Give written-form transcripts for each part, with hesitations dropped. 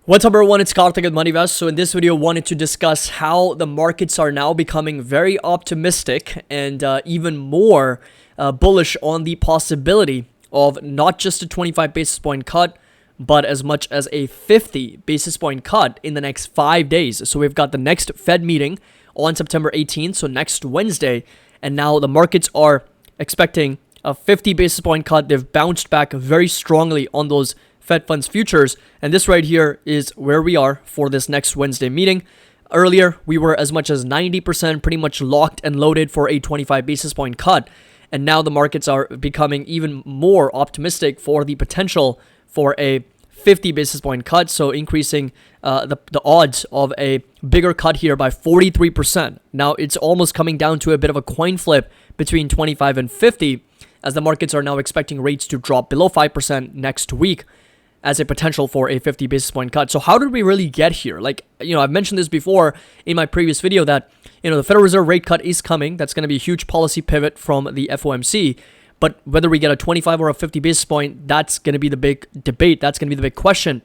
What's up everyone, it's Karthik at MoneyVest. So in this video, wanted to discuss how the markets are now becoming very optimistic and even more bullish on the possibility of not just a 25 basis point cut, but as much as a 50 basis point cut in the next 5 days. So we've got the next Fed meeting on September 18th, so next Wednesday, and now the markets are expecting a 50 basis point cut. They've bounced back very strongly on those Fed funds futures, and this right here is where we are for this next Wednesday meeting. Earlier, we were as much as 90% pretty much locked and loaded for a 25 basis point cut, and now the markets are becoming even more optimistic for the potential for a 50 basis point cut, so increasing the odds of a bigger cut here by 43%. Now, it's almost coming down to a bit of a coin flip between 25 and 50, as the markets are now expecting rates to drop below 5% next week as a potential for a 50 basis point cut. So how did we really get here? I've mentioned this before in my previous video that, the Federal Reserve rate cut is coming. That's going to be a huge policy pivot from the FOMC. But whether we get a 25 or a 50 basis point, that's going to be the big debate. That's going to be the big question.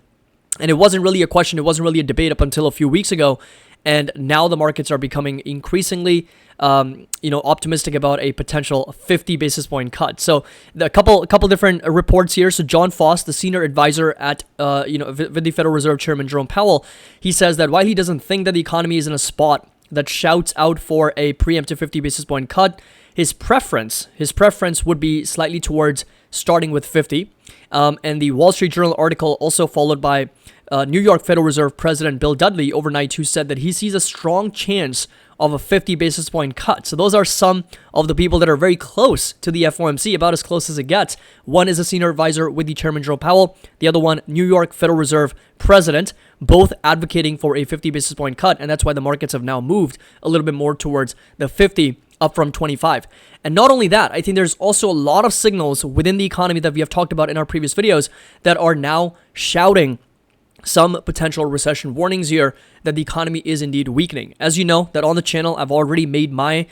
And it wasn't really a question. It wasn't really a debate up until a few weeks ago. And now the markets are becoming increasingly, optimistic about a potential 50 basis point cut. So a couple different reports here. So John Foss, the senior advisor at, with the Federal Reserve Chairman Jerome Powell, he says that while he doesn't think that the economy is in a spot that shouts out for a preemptive 50 basis point cut, his preference would be slightly towards starting with 50. And the Wall Street Journal article also followed by New York Federal Reserve President Bill Dudley overnight, who said that he sees a strong chance of a 50 basis point cut. So those are some of the people that are very close to the FOMC, about as close as it gets. One is a senior advisor with the Chairman Jerome Powell. The other one, New York Federal Reserve President, both advocating for a 50 basis point cut. And that's why the markets have now moved a little bit more towards the 50 up from 25. And not only that, I think there's also a lot of signals within the economy that we have talked about in our previous videos that are now shouting some potential recession warnings here, that the economy is indeed weakening. As you know, that on the channel, I've already made my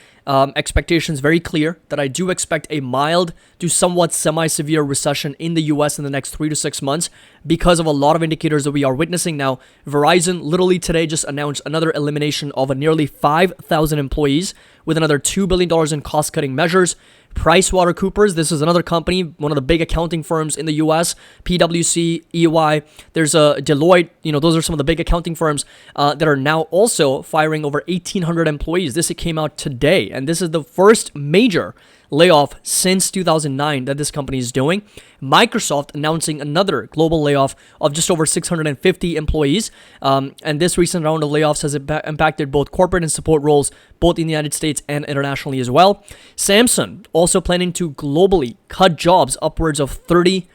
expectations very clear that I do expect a mild to somewhat semi-severe recession in the US in the next 3 to 6 months because of a lot of indicators that we are witnessing now. Verizon literally today just announced another elimination of nearly 5,000 employees with another $2 billion in cost-cutting measures. PricewaterhouseCoopers, this is another company, one of the big accounting firms in the US, PwC, EY, there's a Deloitte, those are some of the big accounting firms that are now also firing over 1,800 employees. This came out today, and this is the first major layoff since 2009 that this company is doing. Microsoft announcing another global layoff of just over 650 employees. And this recent round of layoffs has impacted both corporate and support roles, both in the United States and internationally as well. Samsung also planning to globally cut jobs upwards of 30%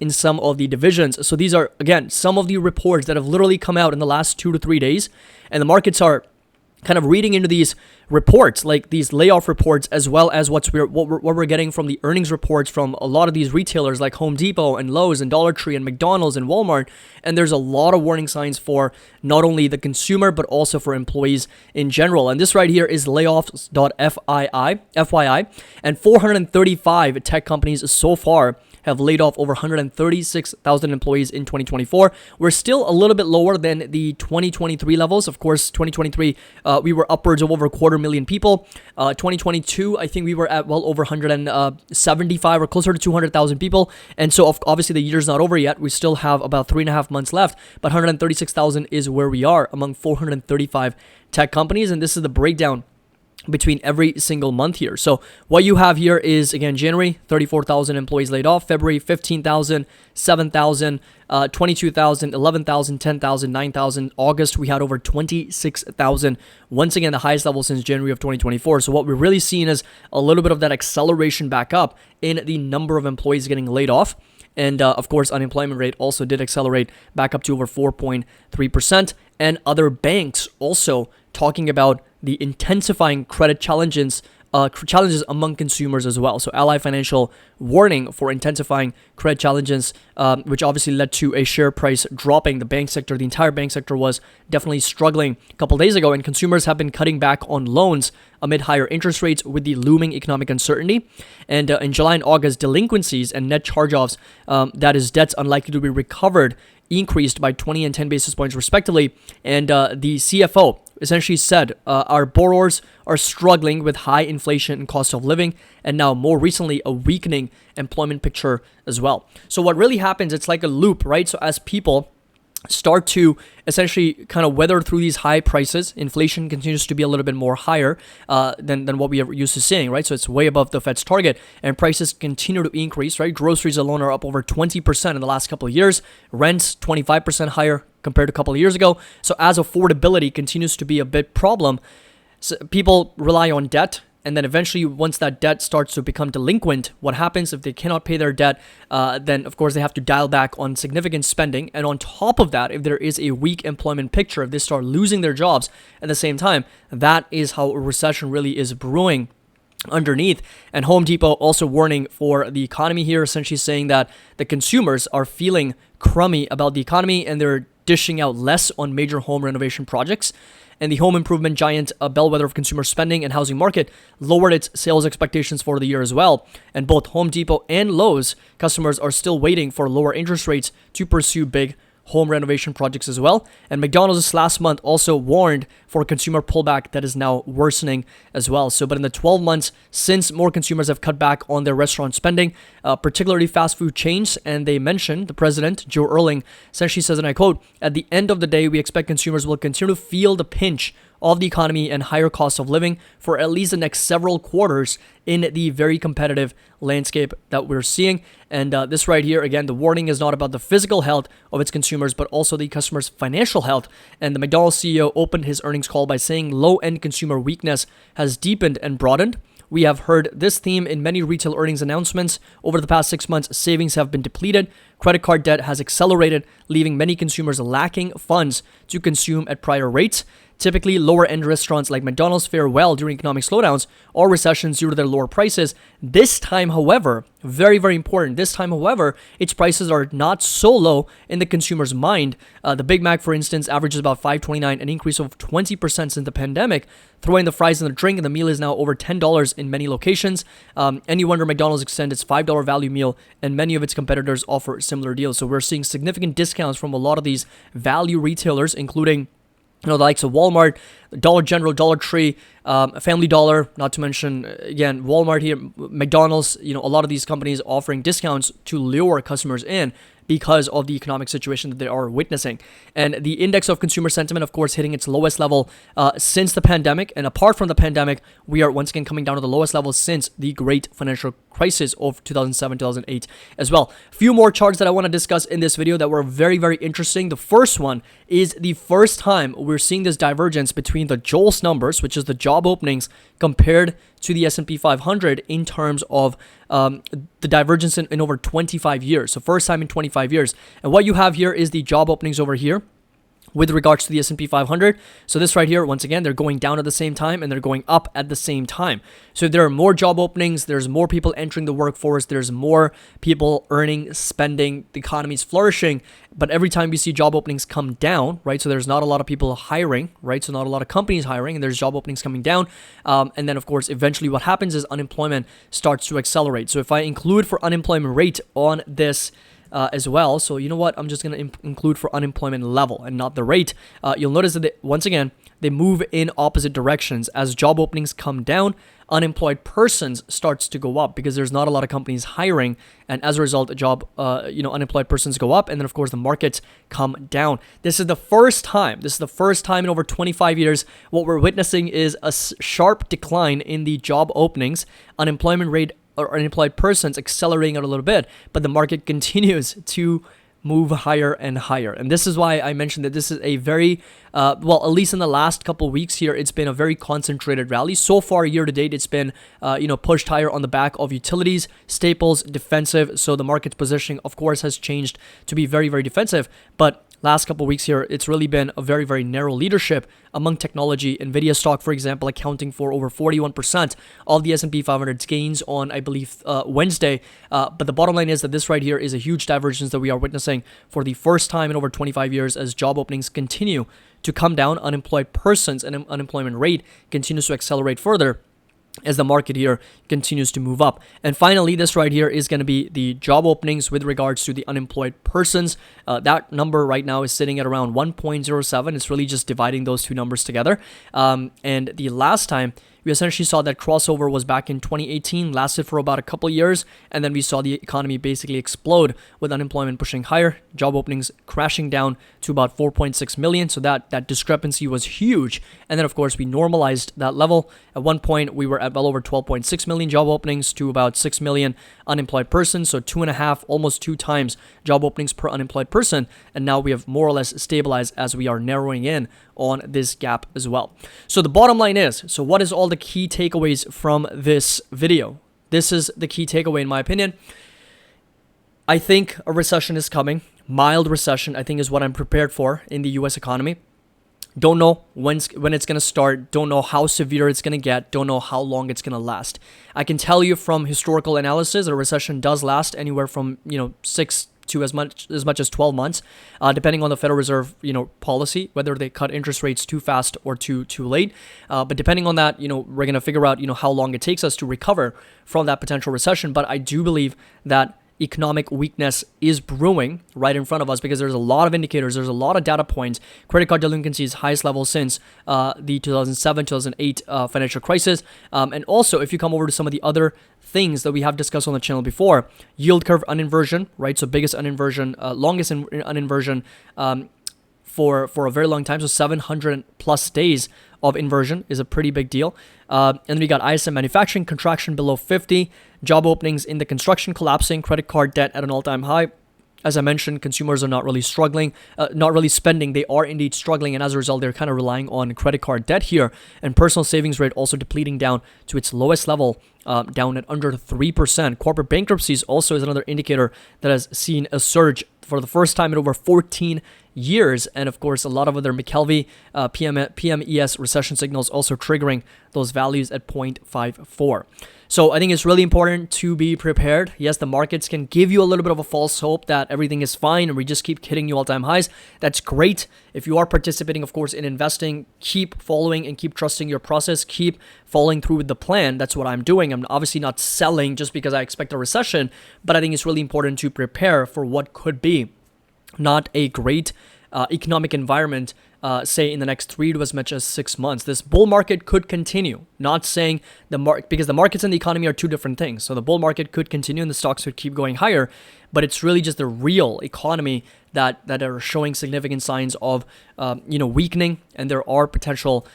in some of the divisions. So these are, again, some of the reports that have literally come out in the last 2 to 3 days. And the markets are kind of reading into these reports, like these layoff reports, as well as what we're getting from the earnings reports from a lot of these retailers like Home Depot and Lowe's and Dollar Tree and McDonald's and Walmart. And there's a lot of warning signs for not only the consumer, but also for employees in general. And this right here is layoffs.fyi, and 435 tech companies so far have laid off over 136,000 employees in 2024. We're still a little bit lower than the 2023 levels. Of course, 2023, we were upwards of over 250,000 people. 2022, I think we were at well over 175 or closer to 200,000 people. And so obviously the year's not over yet. We still have about 3.5 months left, but 136,000 is where we are among 435 tech companies. And this is the breakdown between every single month here. So what you have here is, again, January, 34,000 employees laid off. February, 15,000, 7,000, 22,000, 11,000, 10,000, 9,000. August, we had over 26,000. Once again, the highest level since January of 2024. So what we're really seeing is a little bit of that acceleration back up in the number of employees getting laid off. And of course, unemployment rate also did accelerate back up to over 4.3%. And other banks also talking about the intensifying credit challenges challenges among consumers as well. So Ally Financial warning for intensifying credit challenges, which obviously led to a share price dropping. The bank sector, the entire bank sector was definitely struggling a couple days ago, and consumers have been cutting back on loans amid higher interest rates with the looming economic uncertainty. And in July and August, delinquencies and net charge-offs, that is debts unlikely to be recovered, increased by 20 and 10 basis points respectively. And the CFO essentially said our borrowers are struggling with high inflation and cost of living, and now more recently a weakening employment picture as well. So what really happens, it's like a loop, right? So as people start to essentially kind of weather through these high prices, inflation continues to be a little bit more higher than what we are used to seeing, right? So it's way above the Fed's target, and prices continue to increase, right? Groceries alone are up over 20% in the last couple of years. Rents 25% higher compared to a couple of years ago. So as affordability continues to be a big problem, so people rely on debt. And then eventually, once that debt starts to become delinquent, what happens if they cannot pay their debt? Then, of course, they have to dial back on significant spending. And on top of that, if there is a weak employment picture, if they start losing their jobs at the same time, that is how a recession really is brewing underneath. And Home Depot also warning for the economy here, essentially saying that the consumers are feeling crummy about the economy and they're dishing out less on major home renovation projects. And the home improvement giant, a bellwether of consumer spending and housing market, lowered its sales expectations for the year as well. And both Home Depot and Lowe's customers are still waiting for lower interest rates to pursue big home renovation projects as well. And McDonald's last month also warned for a consumer pullback that is now worsening as well. So, but in the 12 months since, more consumers have cut back on their restaurant spending, particularly fast food chains. And they mentioned, the president, Joe Erling, essentially says, and I quote, "At the end of the day, we expect consumers will continue to feel the pinch of the economy and higher cost of living for at least the next several quarters in the very competitive landscape that we're seeing." And this right here, again, the warning is not about the physical health of its consumers, but also the customer's financial health. And the McDonald's CEO opened his earnings call by saying low-end consumer weakness has deepened and broadened. We have heard this theme in many retail earnings announcements. Over the past 6 months, savings have been depleted. Credit card debt has accelerated, leaving many consumers lacking funds to consume at prior rates. Typically, lower-end restaurants like McDonald's fare well during economic slowdowns or recessions due to their lower prices. This time, however, very, very important, this time, however, its prices are not so low in the consumer's mind. The Big Mac, for instance, averages about $5.29, an increase of 20% since the pandemic. Throw in the fries and the drink, and the meal is now over $10 in many locations. Any wonder McDonald's extend its $5 value meal, and many of its competitors offer similar deals. So we're seeing significant discounts from a lot of these value retailers, including the likes of Walmart, Dollar General, Dollar Tree, Family Dollar, not to mention, again, Walmart here, McDonald's, a lot of these companies offering discounts to lure customers in because of the economic situation that they are witnessing. And the index of consumer sentiment, of course, hitting its lowest level since the pandemic. And apart from the pandemic, we are once again coming down to the lowest level since the great financial crisis of 2007, 2008 as well. A few more charts that I want to discuss in this video that were very, very interesting. The first one is the first time we're seeing this divergence between the JOLTS numbers, which is the job openings, compared to the S&P 500 in terms of the divergence in over 25 years. So first time in 25 years. And what you have here is the job openings over here with regards to the S&P 500. So this right here, once again, they're going down at the same time and they're going up at the same time. So if there are more job openings, there's more people entering the workforce, there's more people earning, spending, the economy's flourishing. But every time we see job openings come down, right? So there's not a lot of people hiring, right? So not a lot of companies hiring, and there's job openings coming down. And then, of course, eventually what happens is unemployment starts to accelerate. So if I include for unemployment rate on this as well. So you know what? I'm just going to include for unemployment level and not the rate. You'll notice that once again, they move in opposite directions. As job openings come down, unemployed persons starts to go up because there's not a lot of companies hiring. And as a result, unemployed persons go up. And then, of course, the markets come down. This is the first time in over 25 years. What we're witnessing is a sharp decline in the job openings, unemployment rate, or unemployed persons accelerating out a little bit, but the market continues to move higher and higher. And this is why I mentioned that this is a very, at least in the last couple of weeks here, it's been a very concentrated rally. So far, year to date, it's been, pushed higher on the back of utilities, staples, defensive. So the market's positioning, of course, has changed to be very, very defensive. But last couple of weeks here, it's really been a very, very narrow leadership among technology. Nvidia stock, for example, accounting for over 41% of the S&P 500's gains on, I believe, Wednesday. But the bottom line is that this right here is a huge divergence that we are witnessing for the first time in over 25 years as job openings continue to come down. Unemployed persons and unemployment rate continues to accelerate further as the market here continues to move up. And finally, this right here is going to be the job openings with regards to the unemployed persons. That number right now is sitting at around 1.07. It's really just dividing those two numbers together. And the last time we essentially saw that crossover was back in 2018, lasted for about a couple years, and then we saw the economy basically explode with unemployment pushing higher, job openings crashing down to about 4.6 million. So that discrepancy was huge. And then, of course, we normalized that level. At one point, we were at well over 12.6 million job openings to about 6 million unemployed persons. So 2.5, almost 2 times job openings per unemployed person. And now we have more or less stabilized as we are narrowing in on this gap as well. So the bottom line is, so what is all the key takeaways from this video? This is the key takeaway in my opinion. I think a recession is coming. Mild recession, I think, is what I'm prepared for in the US economy. Don't know when it's going to start. Don't know how severe it's going to get. Don't know how long it's going to last. I can tell you from historical analysis that a recession does last anywhere from 6 to as much as 12 months, depending on the Federal Reserve, policy, whether they cut interest rates too fast or too late. But depending on that, we're gonna figure out, how long it takes us to recover from that potential recession. But I do believe that economic weakness is brewing right in front of us because there's a lot of indicators, there's a lot of data points. Credit card delinquency is highest level since the 2007-2008 financial crisis. And also, if you come over to some of the other things that we have discussed on the channel before, yield curve uninversion, right? So biggest uninversion, longest uninversion for a very long time. So 700 plus days of inversion is a pretty big deal. And then we got ISM manufacturing contraction below 50, job openings in the construction collapsing, credit card debt at an all-time high. As I mentioned, consumers are not really struggling, not really spending. They are indeed struggling. And as a result, they're kind of relying on credit card debt here. And personal savings rate also depleting down to its lowest level, down at under 3%. Corporate bankruptcies also is another indicator that has seen a surge for the first time in over 14 years. And of course, a lot of other McKelvey PMES recession signals also triggering those values at 0.54. So I think it's really important to be prepared. Yes, the markets can give you a little bit of a false hope that everything is fine and we just keep hitting new all-time highs. That's great. If you are participating, of course, in investing, keep following and keep trusting your process. Keep following through with the plan. That's what I'm doing. I'm obviously not selling just because I expect a recession, but I think it's really important to prepare for what could be not a great economic environment, say in the next 3 to as much as 6 months. This bull market could continue. Not saying because the markets and the economy are two different things. So the bull market could continue and the stocks would keep going higher, but it's really just the real economy that are showing significant signs of weakening, and there are potential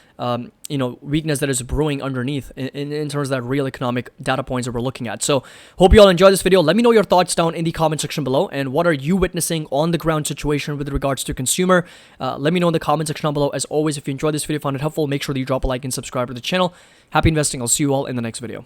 weakness that is brewing underneath in terms of that real economic data points that we're looking at. So hope you all enjoyed this video. Let me know your thoughts down in the comment section below, and what are you witnessing on the ground situation with regards to consumer. Let me know in the comment section down below. As always, if you enjoyed this video, found it helpful, make sure that you drop a like and subscribe to the channel. Happy investing. I'll see you all in the next video.